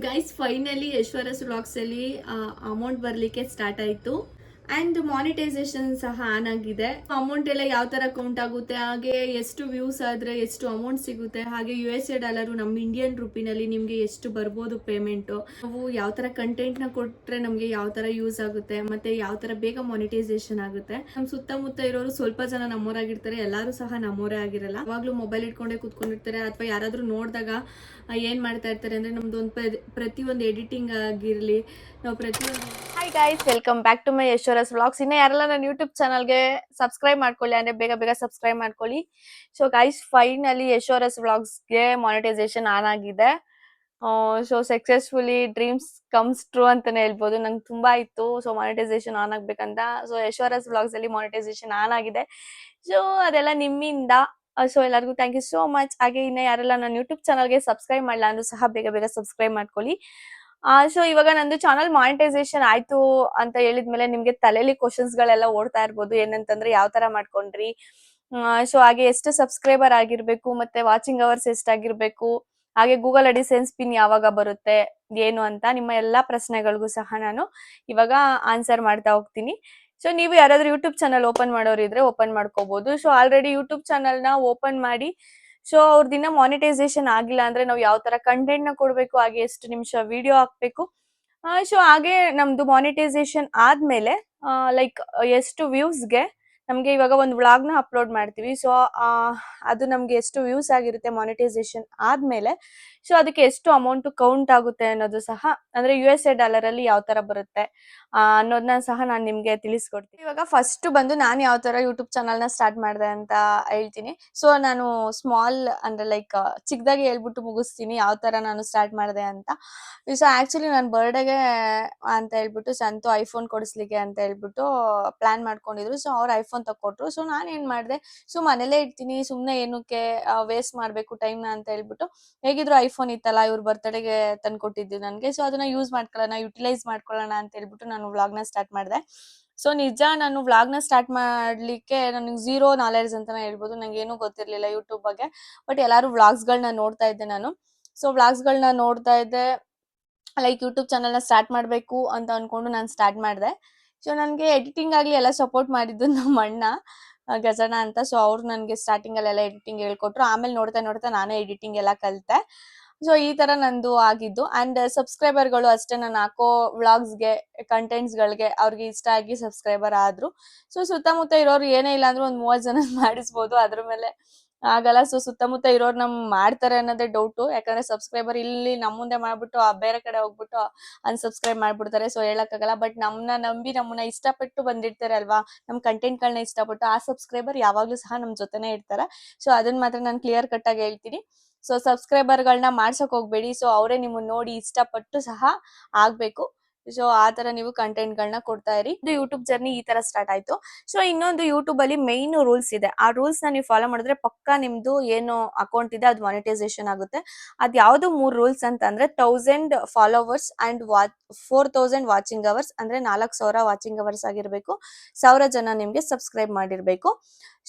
Guys finally ಯಶ್ವರಸ್ vlogs ಅಲ್ಲಿ amount ಬರ್ಲಿಕ್ಕೆ start ಆಯ್ತು ಅಂಡ್ ಮಾನಿಟೈಸೇಷನ್ ಸಹ ಆನ್ ಆಗಿದೆ. ಅಮೌಂಟ್ ಎಲ್ಲ ಯಾವ ತರ ಕೌಂಟ್ ಆಗುತ್ತೆ, ಹಾಗೆ ಎಷ್ಟು ವ್ಯೂಸ್ ಆದ್ರೆ ಎಷ್ಟು ಅಮೌಂಟ್ ಸಿಗುತ್ತೆ, ಹಾಗೆ US$ ನಮ್ಮ ಇಂಡಿಯನ್ ರುಪಿನಲ್ಲಿ ನಿಮ್ಗೆ ಎಷ್ಟು ಬರ್ಬೋದು ಪೇಮೆಂಟ್, ನಾವು ಯಾವ ತರ ಕಂಟೆಂಟ್ ನ ಕೊಟ್ರೆ ನಮ್ಗೆ ಯಾವ ತರ ಯೂಸ್ ಆಗುತ್ತೆ, ಮತ್ತೆ ಯಾವ ತರ ಬೇಗ ಮಾನಿಟೈಸೇಷನ್ ಆಗುತ್ತೆ. ನಮ್ ಸುತ್ತಮುತ್ತ ಇರೋರು ಸ್ವಲ್ಪ ಜನ ನಮ್ಮೋರಾಗಿರ್ತಾರೆ, ಎಲ್ಲಾರು ಸಹ ನಮ್ಮೋರೇ ಆಗಿರಲ್ಲ. ಯಾವಾಗ್ಲೂ ಮೊಬೈಲ್ ಇಟ್ಕೊಂಡೇ ಕೂತ್ಕೊಂಡಿರ್ತಾರೆ, ಅಥವಾ ಯಾರಾದ್ರೂ ನೋಡಿದಾಗ ಏನ್ ಮಾಡ್ತಾ ಇರ್ತಾರೆ ಅಂದ್ರೆ ನಮ್ದು ಒಂದು ಪ್ರತಿಯೊಂದು ಎಡಿಟಿಂಗ್ ಆಗಿರ್ಲಿ, ನಾವು ಪ್ರತಿಯೊಂದು hi guys, welcome back to my Yashwaras vlogs. ಇನ್ನೇ ಯಾರೆಲ್ಲ ನನ್ನ ಯೂಟ್ಯೂಬ್ ಚಾನಲ್ಗೆ ಸಬ್ಸ್ಕ್ರೈಬ್ ಮಾಡ್ಕೊಳ್ಳಿ ಅಂದ್ರೆ ಬೇಗ ಬೇಗ ಸಬ್ಸ್ಕ್ರೈಬ್ ಮಾಡ್ಕೊಳ್ಳಿ. ಸೊ ಗೈಸ್ ಫೈನಲಿ ಯಶ್ವರಸ್ ವ್ಲಾಗ್ಸ್ಗೆ ಮಾನಿಟೈಸೇಷನ್ ಆನ್ ಆಗಿದೆ. So successfully dreams comes true ಅಂತಾನೆ ಹೇಳ್ಬೋದು. ನಂಗೆ ತುಂಬಾ ಇತ್ತು ಸೊ ಮಾನಿಟೈಸೇಷನ್ ಆನ್ ಆಗ್ಬೇಕಂತ. ಸೊ ಯಶ್ವರಸ್ ವ್ಲಾಗ್ಸ್ ಅಲ್ಲಿ ಮಾನಿಟೈಸೇಷನ್ ಆನ್ ಆಗಿದೆ. ಸೊ ಅದೆಲ್ಲ ನಿಮ್ಮಿಂದ. ಸೊ ಎಲ್ಲರಿಗೂ ಥ್ಯಾಂಕ್ ಯು ಸೋ ಮಚ್. ಹಾಗೆ ಇನ್ನ ಯಾರೆಲ್ಲ ನನ್ನ ಯೂಟ್ಯೂಬ್ ಚಾನಲ್ಗೆ ಸಬ್ಸ್ಕ್ರೈಬ್ ಮಾಡಲ್ಲ ಅಂದ್ರೂ ಸಹ ಬೇಗ ಬೇಗ ಸಬ್ಸ್ಕ್ರೈಬ್ ಮಾಡ್ಕೊಳ್ಳಿ. ಸೊ ಇವಾಗ ನಂದು ಚಾನಲ್ ಮಾನಿಟೈಸೇಷನ್ ಆಯ್ತು ಅಂತ ಹೇಳಿದ್ಮೇಲೆ ನಿಮ್ಗೆ ತಲೆಯಲ್ಲಿ ಕ್ವಶನ್ಸ್ ಗಳೆಲ್ಲ ಓಡ್ತಾ ಇರ್ಬೋದು. ಏನಂತಂದ್ರೆ ಯಾವ ತರ ಮಾಡ್ಕೊಂಡ್ರಿ, ಸೊ ಹಾಗೆ ಎಷ್ಟು ಸಬ್ಸ್ಕ್ರೈಬರ್ ಆಗಿರ್ಬೇಕು, ಮತ್ತೆ ವಾಚಿಂಗ್ ಅವರ್ಸ್ ಎಷ್ಟಾಗಿರ್ಬೇಕು, ಹಾಗೆ ಗೂಗಲ್ ಅಡಿಸೆನ್ಸ್ ಪಿನ್ ಯಾವಾಗ ಬರುತ್ತೆ ಏನು ಅಂತ ನಿಮ್ಮ ಎಲ್ಲಾ ಪ್ರಶ್ನೆಗಳಿಗೂ ಸಹ ನಾನು ಇವಾಗ ಆನ್ಸರ್ ಮಾಡ್ತಾ ಹೋಗ್ತೀನಿ. ಸೊ ನೀವು ಯಾರಾದ್ರೂ ಯೂಟ್ಯೂಬ್ ಚಾನಲ್ ಓಪನ್ ಮಾಡೋರಿದ್ರೆ ಓಪನ್ ಮಾಡ್ಕೋಬಹುದು. ಸೊ ಆಲ್ರೆಡಿ ಯೂಟ್ಯೂಬ್ ಚಾನಲ್ ನ ಓಪನ್ ಮಾಡಿ ಸೊ ಅವ್ರದಿನ್ನ ಮಾನಿಟೈಸೇಷನ್ ಆಗಿಲ್ಲ ಅಂದ್ರೆ ನಾವು ಯಾವ ತರ ಕಂಟೆಂಟ್ ನ ಕೊಡ್ಬೇಕು, ಹಾಗೆ ಎಷ್ಟು ನಿಮಿಷ ವಿಡಿಯೋ ಹಾಕ್ಬೇಕು, ಸೊ ಹಾಗೆ ನಮ್ದು ಮಾನಿಟೈಸೇಷನ್ ಆದ್ಮೇಲೆ ಲೈಕ್ ಎಷ್ಟು ವ್ಯೂಸ್ಗೆ ನಮ್ಗೆ ಇವಾಗ ಒಂದು ವ್ಲಾಗ್ ನ ಅಪ್ಲೋಡ್ ಮಾಡ್ತೀವಿ. ಸೊ ಅದು ನಮ್ಗೆ ಎಷ್ಟು ವ್ಯೂಸ್ ಆಗಿರುತ್ತೆ ಮಾನಿಟೈಸೇಷನ್ ಆದ್ಮೇಲೆ, ಸೊ ಅದಕ್ಕೆ ಎಷ್ಟು ಅಮೌಂಟ್ ಕೌಂಟ್ ಆಗುತ್ತೆ ಅನ್ನೋದು ಸಹ, ಅಂದ್ರೆ US$ ಅಲ್ಲಿ ಯಾವ ತರ ಬರುತ್ತೆ ಅನ್ನೋದನ್ನ ಸಹ ನಾನು ನಿಮ್ಗೆ ತಿಳಿಸ್ಕೊಡ್ತೀನಿ. ಇವಾಗ ಫಸ್ಟ್ ಬಂದು ನಾನು ಯಾವ ತರ ಯೂಟ್ಯೂಬ್ ಚಾನಲ್ ನ ಸ್ಟಾರ್ಟ್ ಮಾಡಿದೆ ಅಂತ ಹೇಳ್ತೀನಿ. ಸೊ ನಾನು ಸ್ಮಾಲ್ ಅಂದ್ರೆ ಲೈಕ್ ಚಿಕ್ಕದಾಗಿ ಹೇಳ್ಬಿಟ್ಟು ಮುಗಿಸ್ತೀನಿ ಯಾವ ತರ ನಾನು ಸ್ಟಾರ್ಟ್ ಮಾಡಿದೆ ಅಂತ. ಸೊ ಆಕ್ಚುಲಿ ನನ್ನ ಬರ್ಡೇಗೆ ಅಂತ ಹೇಳ್ಬಿಟ್ಟು ಸಂತು ಐಫೋನ್ ಕೊಡಿಸ್ಲಿಕ್ಕೆ ಅಂತ ಹೇಳ್ಬಿಟ್ಟು ಪ್ಲಾನ್ ಮಾಡ್ಕೊಂಡಿದ್ರು. ಸೊ ಅವ್ರು ಐಫೋನ್ ತಕೊಟ್ರು. ಸೊ ನಾನು ಏನ್ ಮಾಡಿದೆ, ಸೊ ಮನೇಲೇ ಇಡ್ತೀನಿ ಸುಮ್ನೆ ಏನಕ್ಕೆ ವೇಸ್ಟ್ ಮಾಡ್ಬೇಕು ಟೈಮ್ನ ಅಂತ ಹೇಳ್ಬಿಟ್ಟು, ಹೇಗಿದ್ರು ಐಫೋನ್ ಇತ್ತಲ್ಲ ಇವ್ರ ಬರ್ತಡೆಗೆ ತಂದ್ಕೊಟ್ಟಿದ್ದು ನನಗೆ, ಸೊ ಅದನ್ನ ಯೂಸ್ ಮಾಡ್ಕೊಳ್ಳೋಣ, ಯುಟಿಲೈಸ್ ಮಾಡ್ಕೊಳ್ಳೋಣ ಅಂತ ಹೇಳ್ಬಿಟ್ಟು ನಾನು ವ್ಲಾಗ್ನ ಸ್ಟಾರ್ಟ್ ಮಾಡಿದೆ. ಸೊ ನಿಜ ನಾನು ವ್ಲಾಗ್ನ ಸ್ಟಾರ್ಟ್ ಮಾಡ್ಲಿಕ್ಕೆ ನನಗೆ ಝೀರೋ ನಾಲೆಡ್ಜ್ ಅಂತಾನೆ ಹೇಳ್ಬೋದು. ನಂಗೆ ಏನೂ ಗೊತ್ತಿರ್ಲಿಲ್ಲ ಯೂಟ್ಯೂಬ್ ಬಗ್ಗೆ. ಬಟ್ ಎಲ್ಲಾರು ವ್ಲಾಗ್ಸ್ಗಳನ್ನ ನೋಡ್ತಾ ಇದ್ದೆ ನಾನು. ಸೊ ವ್ಲಾಗ್ಸ್ಗಳನ್ನ ನೋಡ್ತಾ ಇದ್ದೆ, ಲೈಕ್ ಯೂಟ್ಯೂಬ್ ಚಾನಲ್ನ ಸ್ಟಾರ್ಟ್ ಮಾಡಬೇಕು ಅಂತ ಅನ್ಕೊಂಡು ನಾನು ಸ್ಟಾರ್ಟ್ ಮಾಡಿದೆ. ಸೊ ನನಗೆ ಎಡಿಟಿಂಗ್ ಆಗಲಿ ಎಲ್ಲ ಸಪೋರ್ಟ್ ಮಾಡಿದ್ದು ನಮ್ಮ ಅಣ್ಣ ಗಜಣ್ಣ ಅಂತ. ಸೊ ಅವ್ರು ನನಗೆ ಸ್ಟಾರ್ಟಿಂಗ್ ಅಲ್ಲೆಲ್ಲ ಎಡಿಟಿಂಗ್ ಹೇಳ್ಕೊಟ್ರು. ಆಮೇಲೆ ನೋಡ್ತಾ ನೋಡ್ತಾ ನಾನೇ ಎಡಿಟಿಂಗ್ ಎಲ್ಲ ಕಲಿತೆ. ಸೊ ಈ ತರ ನಂದು ಆಗಿದ್ದು. ಅಂಡ್ ಸಬ್ಸ್ಕ್ರೈಬರ್ಗಳು ಅಷ್ಟೇ, ನಾನು ಹಾಕೋ ವ್ಲಾಗ್ಸ್ಗೆ ಕಂಟೆಂಟ್ಸ್ಗಳಿಗೆ ಅವ್ರಿಗೆ ಇಷ್ಟ ಆಗಿ ಸಬ್ಸ್ಕ್ರೈಬರ್ ಆದ್ರು. ಸೊ ಸುತ್ತಮುತ್ತ ಇರೋರು ಏನೇ ಇಲ್ಲ ಅಂದ್ರೂ ಒಂದು 30 ಜನ ಮಾಡಿಸ್ಬೋದು, ಅದ್ರ ಮೇಲೆ ಆಗಲ್ಲ. ಸೊ ಸುತ್ತಮುತ್ತ ಇರೋರು ನಮ್ ಮಾಡ್ತಾರೆ ಅನ್ನೋದೇ ಡೌಟು. ಯಾಕಂದ್ರೆ ಸಬ್ಸ್ಕ್ರೈಬರ್ ಇಲ್ಲಿ ನಮ್ಮ ಮುಂದೆ ಮಾಡ್ಬಿಟ್ಟು ಬೇರೆ ಕಡೆ ಹೋಗ್ಬಿಟ್ಟು ಅನ್ಸಬ್ಸ್ಕ್ರೈಬ್ ಮಾಡ್ಬಿಡ್ತಾರೆ. ಸೊ ಹೇಳಕ್ಕಾಗಲ್ಲ. ಬಟ್ ನಮ್ಮನ್ನ ನಂಬಿ ನಮ್ಮನ್ನ ಇಷ್ಟಪಟ್ಟು ಬಂದಿರ್ತಾರೆ ಅಲ್ವಾ, ನಮ್ ಕಂಟೆಂಟ್ಗಳನ್ನ ಇಷ್ಟಪಟ್ಟು ಆ ಸಬ್ಸ್ಕ್ರೈಬರ್ ಯಾವಾಗ್ಲೂ ಸಹ ನಮ್ ಜೊತೆನೆ ಇರ್ತಾರೆ. ಸೊ ಅದನ್ನ ಮಾತ್ರ ನಾನು ಕ್ಲಿಯರ್ ಕಟ್ ಆಗಿ ಹೇಳ್ತೀನಿ. ಸೊ ಸಬ್ಸ್ಕ್ರೈಬರ್ಗಳನ್ನ ಮಾಡ್ಸಕ್ ಹೋಗ್ಬೇಡಿ. ಸೊ ಅವರೇ ನಿಮ್ಮನ್ನ ನೋಡಿ ಇಷ್ಟಪಟ್ಟು ಸಹ ಆಗ್ಬೇಕು. ಸೊ ಆ ತರ ನೀವು ಕಂಟೆಂಟ್ ಗಳನ್ನ ಕೊಡ್ತಾ ಇರಿ. ಇದು ಯೂಟ್ಯೂಬ್ ಜರ್ನಿ ಈ ತರ ಸ್ಟಾರ್ಟ್ ಆಯ್ತು. ಸೊ ಇನ್ನೊಂದು ಯೂಟ್ಯೂಬ್ ಅಲ್ಲಿ ಮೈನ್ ರೂಲ್ಸ್ ಇದೆ. ಆ ರೂಲ್ಸ್ ನ ನೀವು ಫಾಲೋ ಮಾಡಿದ್ರೆ ಪಕ್ಕಾ ನಿಮ್ದು ಏನು ಅಕೌಂಟ್ ಇದೆ ಅದು ಮಾನಿಟೈಸೇಷನ್ ಆಗುತ್ತೆ. ಅದ್ ಯಾವ್ದು 3 ರೂಲ್ಸ್ ಅಂತ ಅಂದ್ರೆ 1000 ಫಾಲೋವರ್ಸ್ ಅಂಡ್ 4000 ವಾಚಿಂಗ್ ಅವರ್ಸ್, ಅಂದ್ರೆ 4000 ವಾಚಿಂಗ್ ಅವರ್ಸ್ ಆಗಿರ್ಬೇಕು, 1000 ಜನ ನಿಮ್ಗೆ ಸಬ್ಸ್ಕ್ರೈಬ್ ಮಾಡಿರ್ಬೇಕು.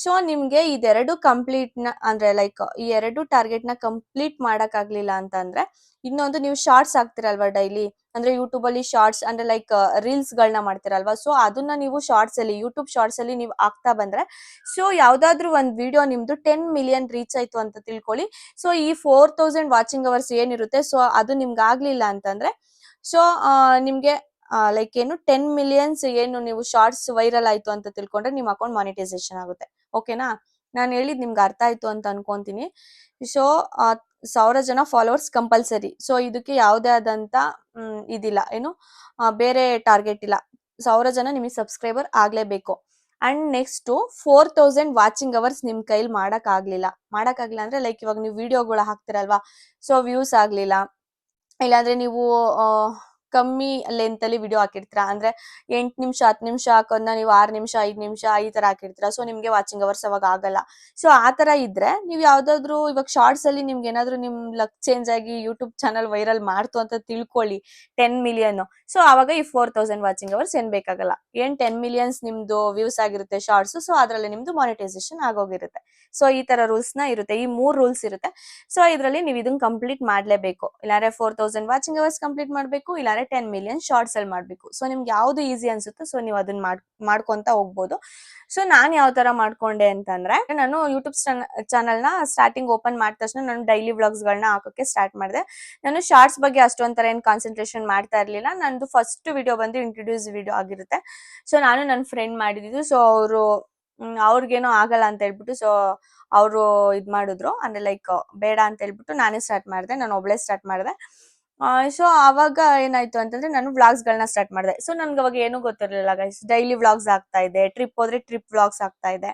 ಸೊ ನಿಮ್ಗೆ ಇದೆರಡು ಕಂಪ್ಲೀಟ್ ನ ಅಂದ್ರೆ ಲೈಕ್ ಈ ಎರಡು ಟಾರ್ಗೆಟ್ ನ ಕಂಪ್ಲೀಟ್ ಮಾಡಕ್ ಆಗ್ಲಿಲ್ಲ ಅಂತ ಅಂದ್ರೆ, ಇನ್ನೊಂದು ನೀವು ಶಾರ್ಟ್ಸ್ ಹಾಕ್ತಿರಲ್ವಾ ಡೈಲಿ, ಅಂದ್ರೆ ಯೂಟ್ಯೂಬ್ ಅಲ್ಲಿ ಶಾರ್ಟ್ಸ್ ಅಂದ್ರೆ ಲೈಕ್ ರೀಲ್ಸ್ ಗಳನ್ನ ಮಾಡ್ತಿರಲ್ವಾ, ಸೊ ಅದನ್ನ ನೀವು ಶಾರ್ಟ್ಸ್ ಅಲ್ಲಿ ಯೂಟ್ಯೂಬ್ ಶಾರ್ಟ್ಸ್ ಅಲ್ಲಿ ನೀವು ಆಗ್ತಾ ಬಂದ್ರೆ, ಸೊ ಯಾವ್ದಾದ್ರು ಒಂದ್ ವಿಡಿಯೋ ನಿಮ್ದು 10 ಮಿಲಿಯನ್ ರೀಚ್ ಆಯ್ತು ಅಂತ ತಿಳ್ಕೊಳ್ಳಿ. ಸೊ ಈ 4000 ವಾಚಿಂಗ್ ಅವರ್ಸ್ ಏನಿರುತ್ತೆ, ಸೊ ಅದು ನಿಮ್ಗೆ ಆಗ್ಲಿಲ್ಲ ಅಂತಂದ್ರೆ, ಸೊ ನಿಮ್ಗೆ ಲೈಕ್ ಏನು 10 ಮಿಲಿಯನ್ಸ್ ಏನು ನೀವು ಶಾರ್ಟ್ಸ್ ವೈರಲ್ ಆಯ್ತು ಅಂತ ತಿಳ್ಕೊಂಡ್ರೆ ನಿಮ್ ಅಕೌಂಟ್ ಮಾನಿಟೈಸೇಷನ್ ಆಗುತ್ತೆ. ಓಕೆನಾ? ನಾನು ಹೇಳಿದ್ ನಿಮ್ಗೆ ಅರ್ಥ ಆಯ್ತು ಅಂತ ಅನ್ಕೊಂತೀನಿ. ಸೊ 1000 ಜನ ಫಾಲೋವರ್ಸ್ ಕಂಪಲ್ಸರಿ. ಸೊ ಇದಕ್ಕೆ ಯಾವುದೇ ಆದಂತ ಇದಿಲ್ಲ, ಏನು ಬೇರೆ ಟಾರ್ಗೆಟ್ ಇಲ್ಲ. 1000 ಜನ ನಿಮಗೆ ಸಬ್ಸ್ಕ್ರೈಬರ್ ಆಗ್ಲೇಬೇಕು. ಅಂಡ್ ನೆಕ್ಸ್ಟ್ 4000 ವಾಚಿಂಗ್ ಅವರ್ಸ್ ನಿಮ್ ಕೈಲಿ ಮಾಡಕ್ ಆಗ್ಲಿಲ್ಲ ಅಂದ್ರೆ ಲೈಕ್ ಇವಾಗ ನೀವು ವಿಡಿಯೋಗಳು ಹಾಕ್ತಿರಲ್ವಾ, ಸೊ ವ್ಯೂಸ್ ಆಗ್ಲಿಲ್ಲ, ಇಲ್ಲಾಂದ್ರೆ ನೀವು ಕಮ್ಮಿ ಲೆಂತ್ ಅಲ್ಲಿ ವಿಡಿಯೋ ಹಾಕಿರ್ತೀರಾ, ಅಂದ್ರೆ 8 ನಿಮಿಷ 10 ನಿಮಿಷ ಹಾಕೋದನ್ನ ನೀವು 6 ನಿಮಿಷ 5 ನಿಮಿಷ ಈ ತರ ಹಾಕಿರ್ತೀರಾ. ಸೊ ನಿಮ್ಗೆ ವಾಚಿಂಗ್ ಅವರ್ಸ್ ಅವಾಗ ಆಗಲ್ಲ. ಸೊ ಆ ತರ ಇದ್ರೆ ನೀವು ಯಾವ್ದಾದ್ರು ಇವಾಗ ಶಾರ್ಟ್ಸ್ ಅಲ್ಲಿ ನಿಮ್ಗೆ ಏನಾದ್ರು ನಿಮ್ ಲಕ್ ಚೇಂಜ್ ಆಗಿ ಯೂಟ್ಯೂಬ್ ಚಾನಲ್ ವೈರಲ್ ಮಾಡ್ತು ಅಂತ ತಿಳ್ಕೊಳ್ಳಿ, 10 ಮಿಲಿಯನ್. ಸೊ ಅವಾಗ ಈ 4000 ವಾಚಿಂಗ್ ಅವರ್ಸ್ ಏನ್ ಬೇಕಾಗಲ್ಲ. 10 ಮಿಲಿಯನ್ಸ್ ನಿಮ್ದು ವ್ಯೂಸ್ ಆಗಿರುತ್ತೆ ಶಾರ್ಟ್ಸ್. ಸೊ ಅದ್ರಲ್ಲಿ ನಿಮ್ದು ಮಾನಿಟೈಸೇಷನ್ ಆಗೋಗಿರುತ್ತೆ. ಸೊ ಈ ತರ ರೂಲ್ಸ್ ನ ಇರುತ್ತೆ, ಈ 3 ರೂಲ್ಸ್ ಇರುತ್ತೆ. ಸೊ ಇದ್ರಲ್ಲಿ ನೀವು ಇದನ್ನ ಕಂಪ್ಲೀಟ್ ಮಾಡ್ಲೇಬೇಕು. ಇಲ್ಲಾಂದ್ರೆ 4000 ವಾಚಿಂಗ್ ಅವರ್ಸ್ ಕಂಪ್ಲೀಟ್ ಮಾಡ್ಬೇಕು, ಇಲ್ಲಾಂದ್ರೆ 10 ಮಿಲಿಯನ್ ಶಾರ್ಟ್ಸ್ ಅಲ್ಲಿ ಮಾಡ್ಬೇಕು. ಸೊ ನಿಮ್ಗೆ ಯಾವ್ದು ಈಸಿ ಅನ್ಸುತ್ತೋ ಸೊ ನೀವು ಅದನ್ನ ಮಾಡ್ಕೊಂತ ಹೋಗ್ಬೋದು. ಸೊ ನಾನ್ ಯಾವ ತರ ಮಾಡ್ಕೊಂಡೆ ಅಂತಂದ್ರೆ, ನಾನು ಯೂಟ್ಯೂಬ್ ಚಾನಲ್ ನ ಸ್ಟಾರ್ಟಿಂಗ್ ಓಪನ್ ಮಾಡಿದ ತಕ್ಷಣ ನಾನು ಡೈಲಿ ವ್ಲಾಗ್ಸ್ ಗಳನ್ನ ಹಾಕೋಕೆ ಸ್ಟಾರ್ಟ್ ಮಾಡಿದೆ. ನಾನು ಶಾರ್ಟ್ಸ್ ಬಗ್ಗೆ ಅಷ್ಟೊಂಥರ ಏನ್ ಕಾನ್ಸಂಟ್ರೇಷನ್ ಮಾಡ್ತಾ ಇರ್ಲಿಲ್ಲ. ನಂದು ಫಸ್ಟ್ ವಿಡಿಯೋ ಬಂದು ಇಂಟ್ರೊಡ್ಯೂಸ್ ವಿಡಿಯೋ ಆಗಿರುತ್ತೆ. ಸೊ ನಾನು ನನ್ನ ಫ್ರೆಂಡ್ ಮಾಡಿದ್ದು. ಸೊ ಅವ್ರಿಗೇನೋ ಆಗಲ್ಲ ಅಂತ ಹೇಳ್ಬಿಟ್ಟು ಸೊ ಅವರು ಇದ್ ಮಾಡಿದ್ರು, ಅಂದ್ರೆ ಲೈಕ್ ಬೇಡ ಅಂತ ಹೇಳ್ಬಿಟ್ಟು ನಾನೇ ಸ್ಟಾರ್ಟ್ ಮಾಡಿದೆ, ನಾನು ಒಬ್ಳೆ ಸ್ಟಾರ್ಟ್ ಮಾಡಿದೆ. ಸೊ ಅವಾಗ ಏನಾಯ್ತು ಅಂತಂದ್ರೆ ನಾನು ವ್ಲಾಗ್ಸ್ ಗಳನ್ನ ಸ್ಟಾರ್ಟ್ ಮಾಡಿದೆ. ಸೊ ನನ್ಗೆ ಅವಾಗ ಏನು ಗೊತ್ತಿರ್ಲಿಲ್ಲ ಗೈಸ್, ಡೈಲಿ ವ್ಲಾಗ್ಸ್ ಆಗ್ತಾ ಇದೆ, ಟ್ರಿಪ್ ಹೋದ್ರೆ ಟ್ರಿಪ್ ವ್ಲಾಗ್ಸ್ ಆಗ್ತಾ ಇದೆ.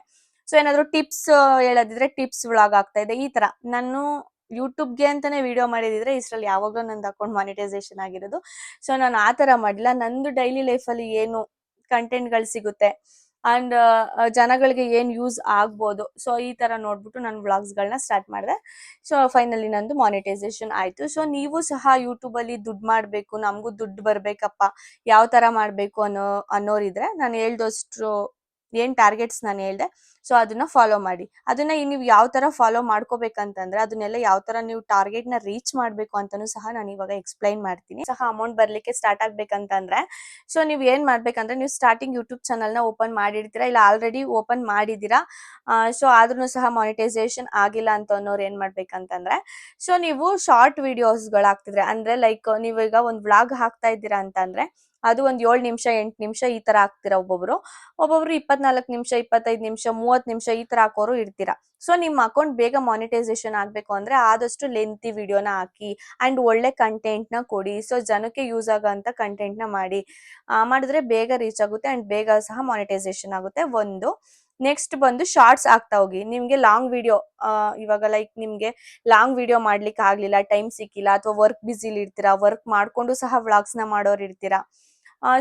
ಸೊ ಏನಾದ್ರು ಟಿಪ್ಸ್ ಹೇಳೋದಿದ್ರೆ ಟಿಪ್ಸ್ ವ್ಲಾಗ್ ಆಗ್ತಾ ಇದೆ. ಈ ತರ ನಾನು ಯೂಟ್ಯೂಬ್ಗೆ ಅಂತಾನೆ ವಿಡಿಯೋ ಮಾಡಿದಿದ್ರೆ ಇದ್ರಲ್ಲಿ ಯಾವಾಗ್ಲೂ ನಂದು ಅಕೌಂಟ್ ಮಾನಿಟೈಸೇಷನ್ ಆಗಿರೋದು. ಸೊ ನಾನು ಆ ತರ ಮಾಡಿಲ್ಲ. ನಂದು ಡೈಲಿ ಲೈಫ್ ಅಲ್ಲಿ ಏನು ಕಂಟೆಂಟ್ ಗಳು ಸಿಗುತ್ತೆ ಅಂಡ್ ಜನಗಳಿಗೆ ಏನ್ ಯೂಸ್ ಆಗ್ಬೋದು, ಸೊ ಈ ತರ ನೋಡ್ಬಿಟ್ಟು ನಾನು ವ್ಲಾಗ್ಸ್ ಗಳನ್ನ ಸ್ಟಾರ್ಟ್ ಮಾಡಿದೆ. ಸೊ ಫೈನಲಿ ನಂದು ಮಾನಿಟೈಸೇಷನ್ ಆಯ್ತು. ಸೊ ನೀವು ಸಹ ಯೂಟ್ಯೂಬ್ ಅಲ್ಲಿ ದುಡ್ಡು ಮಾಡ್ಬೇಕು, ನಮಗೂ ದುಡ್ಡು ಬರ್ಬೇಕಪ್ಪ, ಯಾವ ತರ ಮಾಡ್ಬೇಕು ಅನ್ನೋರಿದ್ರೆ ನಾನು ಹೇಳ್ದಷ್ಟು ಏನ್ ಟಾರ್ಗೆಟ್ಸ್ ನಾನು ಹೇಳ್ದೆ ಸೊ ಅದನ್ನ ಫಾಲೋ ಮಾಡಿ. ಅದನ್ನ ನೀವು ಯಾವ ತರ ಫಾಲೋ ಮಾಡ್ಕೋಬೇಕಂತಂದ್ರೆ ಅದನ್ನೆಲ್ಲ ಯಾವ ತರ ನೀವು ಟಾರ್ಗೆಟ್ ನ ರೀಚ್ ಮಾಡ್ಬೇಕು ಅಂತಾನು ಸಹ ನಾನು ಇವಾಗ ಎಕ್ಸ್ಪ್ಲೈನ್ ಮಾಡ್ತೀನಿ. ಸಹ ಅಮೌಂಟ್ ಬರ್ಲಿಕ್ಕೆ ಸ್ಟಾರ್ಟ್ ಆಗ್ಬೇಕಂತಂದ್ರೆ ಸೊ ನೀವ್ ಏನ್ ಮಾಡ್ಬೇಕಂದ್ರೆ, ನೀವು ಸ್ಟಾರ್ಟಿಂಗ್ ಯೂಟ್ಯೂಬ್ ಚಾನಲ್ ನ ಓಪನ್ ಮಾಡಿರ್ತೀರಾ, ಇಲ್ಲ ಆಲ್ರೆಡಿ ಓಪನ್ ಮಾಡಿದೀರಾ, ಸೊ ಆದ್ರೂ ಸಹ ಮಾನಿಟೈಸೇಷನ್ ಆಗಿಲ್ಲ ಅಂತ ಅನ್ನೋರು ಏನ್ ಮಾಡ್ಬೇಕಂತಂದ್ರೆ, ಸೊ ನೀವು ಶಾರ್ಟ್ ವಿಡಿಯೋಸ್ ಗಳು ಹಾಕ್ತಿದ್ರೆ, ಅಂದ್ರೆ ಲೈಕ್ ನೀವು ಈಗ ಒಂದ್ ವ್ಲಾಗ್ ಹಾಕ್ತಾ ಇದ್ದೀರಾ ಅಂತಂದ್ರೆ ಅದು ಒಂದ್ 7 ನಿಮಿಷ 8 ನಿಮಿಷ ಈ ತರ ಹಾಕ್ತಿರಾ. ಒಬ್ಬೊಬ್ರು 24 ನಿಮಿಷ 25 ನಿಮಿಷ 30 ನಿಮಿಷ ಈ ತರ ಹಾಕೋರು ಇರ್ತೀರಾ. ಸೊ ನಿಮ್ ಅಕೌಂಟ್ ಬೇಗ ಮಾನಿಟೈಸೇಷನ್ ಆಗ್ಬೇಕು ಅಂದ್ರೆ ಆದಷ್ಟು ಲೆಂತಿ ವಿಡಿಯೋನ ಹಾಕಿ ಅಂಡ್ ಒಳ್ಳೆ ಕಂಟೆಂಟ್ ನ ಕೊಡಿ. ಸೊ ಜನಕ್ಕೆ ಯೂಸ್ ಆಗೋ ಕಂಟೆಂಟ್ ನ ಮಾಡಿದ್ರೆ ಬೇಗ ರೀಚ್ ಆಗುತ್ತೆ ಅಂಡ್ ಬೇಗ ಸಹ ಮಾನಿಟೈಸೇಷನ್ ಆಗುತ್ತೆ. ಒಂದು ನೆಕ್ಸ್ಟ್ ಬಂದು ಶಾರ್ಟ್ಸ್ ಆಗ್ತಾ ಹೋಗಿ. ನಿಮ್ಗೆ ಲಾಂಗ್ ವಿಡಿಯೋ ಇವಾಗ ಲೈಕ್ ನಿಮ್ಗೆ ಲಾಂಗ್ ವಿಡಿಯೋ ಮಾಡ್ಲಿಕ್ಕೆ ಆಗ್ಲಿಲ್ಲ, ಟೈಮ್ ಸಿಕ್ಕಿಲ್ಲ, ಅಥವಾ ವರ್ಕ್ ಬಿಸಿಲಿ ಇರ್ತೀರಾ, ವರ್ಕ್ ಮಾಡ್ಕೊಂಡು ಸಹ ವ್ಲಾಗ್ಸ್ ನ ಮಾಡೋರು ಇರ್ತೀರಾ.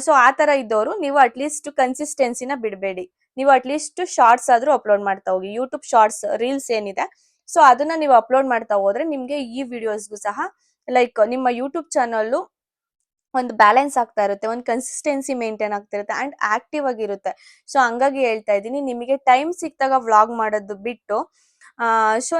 ಸೊ ಆ ತರ ಇದ್ದವರು ನೀವು ಅಟ್ಲೀಸ್ಟ್ ಕನ್ಸಿಸ್ಟೆನ್ಸಿನ ಬಿಡಬೇಡಿ. ನೀವು ಅಟ್ಲೀಸ್ಟ್ ಶಾರ್ಟ್ಸ್ ಆದ್ರೂ ಅಪ್ಲೋಡ್ ಮಾಡ್ತಾ ಹೋಗಿ. ಯೂಟ್ಯೂಬ್ ಶಾರ್ಟ್ಸ್ ರೀಲ್ಸ್ ಏನಿದೆ ಸೊ ಅದನ್ನ ನೀವು ಅಪ್ಲೋಡ್ ಮಾಡ್ತಾ ಹೋದ್ರೆ ನಿಮ್ಗೆ ಈ ವಿಡಿಯೋಸ್ಗೂ ಸಹ ಲೈಕ್ ನಿಮ್ಮ ಯೂಟ್ಯೂಬ್ ಚಾನಲ್ ಒಂದು ಬ್ಯಾಲೆನ್ಸ್ ಆಗ್ತಾ ಇರುತ್ತೆ, ಒಂದು ಕನ್ಸಿಸ್ಟೆನ್ಸಿ ಮೇಂಟೈನ್ ಆಗ್ತಿರುತ್ತೆ ಅಂಡ್ ಆಕ್ಟಿವ್ ಆಗಿರುತ್ತೆ. ಸೊ ಹಂಗಾಗಿ ಹೇಳ್ತಾ ಇದ್ದೀನಿ, ನಿಮಗೆ ಟೈಮ್ ಸಿಕ್ತಾಗ ವ್ಲಾಗ್ ಮಾಡೋದು ಬಿಟ್ಟು ಸೊ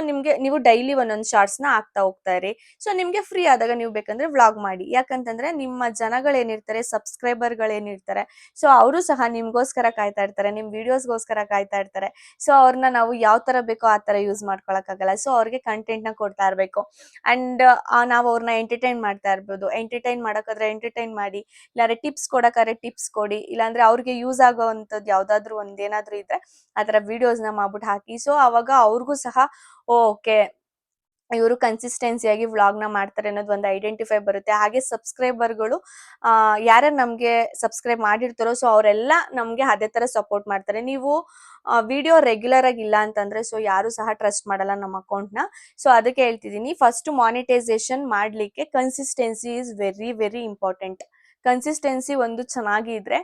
ನೀವು ಡೈಲಿ ಒಂದೊಂದು ಶಾರ್ಟ್ಸ್ ನ ಹಾಕ್ತಾ ಹೋಗ್ತಾ ಇರಿ. ಸೊ ನಿಮ್ಗೆ ಫ್ರೀ ಆದಾಗ ನೀವು ಬೇಕಂದ್ರೆ ವ್ಲಾಗ್ ಮಾಡಿ. ಯಾಕಂತಂದ್ರೆ ನಿಮ್ಮ ಜನಗಳೇನಿರ್ತಾರೆ, ಸಬ್ಸ್ಕ್ರೈಬರ್ ಗಳೇನಿರ್ತಾರೆ, ಸೊ ಅವರು ಸಹ ನಿಮ್ಗೋಸ್ಕರ ಕಾಯ್ತಾ ಇರ್ತಾರೆ, ನಿಮ್ ವಿಡಿಯೋಸ್ಗೋಸ್ಕರ ಕಾಯ್ತಾ ಇರ್ತಾರೆ. ಸೊ ಅವ್ರನ್ನ ನಾವು ಯಾವ ತರ ಬೇಕೋ ಆ ತರ ಯೂಸ್ ಮಾಡ್ಕೊಳಕ್ಕಾಗಲ್ಲ. ಸೊ ಅವ್ರಿಗೆ ಕಂಟೆಂಟ್ ನ ಕೊಡ್ತಾ ಇರ್ಬೇಕು ಅಂಡ್ ನಾವು ಅವ್ರನ್ನ ಎಂಟರ್ಟೈನ್ ಮಾಡ್ತಾ ಇರ್ಬೋದು. ಎಂಟರ್ಟೈನ್ ಮಾಡಕಾದ್ರೆ ಎಂಟರ್ಟೈನ್ ಮಾಡಿ, ಇಲ್ಲಾಂದ್ರೆ ಟಿಪ್ಸ್ ಕೊಡಕಾದ್ರೆ ಟಿಪ್ಸ್ ಕೊಡಿ, ಇಲ್ಲಾಂದ್ರೆ ಅವ್ರಿಗೆ ಯೂಸ್ ಆಗೋವಂಥದ್ದು ಯಾವ್ದಾದ್ರು ಒಂದೇನಾದ್ರು ಇದ್ರೆ ಆತರ ವಿಡಿಯೋಸ್ ನ ಮಾಡ್ಬಿಟ್ಟು ಹಾಕಿ. ಸೊ ಅವಾಗ ಅವ್ರಿಗೂ ಸಹ ಓಕೆ ಇವರು ಕನ್ಸಿಸ್ಟೆನ್ಸಿಯಾಗಿ ವ್ಲಾಗ್ ನ ಮಾಡ್ತಾರೆ ಅನ್ನೋದು ಒಂದು ಐಡೆಂಟಿಫೈ ಬರುತ್ತೆ. ಹಾಗೆ ಸಬ್ಸ್ಕ್ರೈಬರ್ಗಳು ಯಾರ್ಯಾರು ನಮ್ಗೆ ಸಬ್ಸ್ಕ್ರೈಬ್ ಮಾಡಿರ್ತಾರೋ ಸೊ ಅವರೆಲ್ಲ ನಮ್ಗೆ ಅದೇ ತರ ಸಪೋರ್ಟ್ ಮಾಡ್ತಾರೆ. ನೀವು ವಿಡಿಯೋ ರೆಗ್ಯುಲರ್ ಆಗಿ ಇಲ್ಲ ಅಂತಂದ್ರೆ ಸೊ ಯಾರು ಸಹ ಟ್ರಸ್ಟ್ ಮಾಡಲ್ಲ ನಮ್ಮ ಅಕೌಂಟ್ ನ. ಸೊ ಅದಕ್ಕೆ ಹೇಳ್ತಿದೀನಿ, ಫಸ್ಟ್ ಮಾನಿಟೈಸೇಷನ್ ಮಾಡ್ಲಿಕ್ಕೆ consistency is very very important. Consistency ಒಂದು ಚೆನ್ನಾಗಿ ಇದ್ರೆ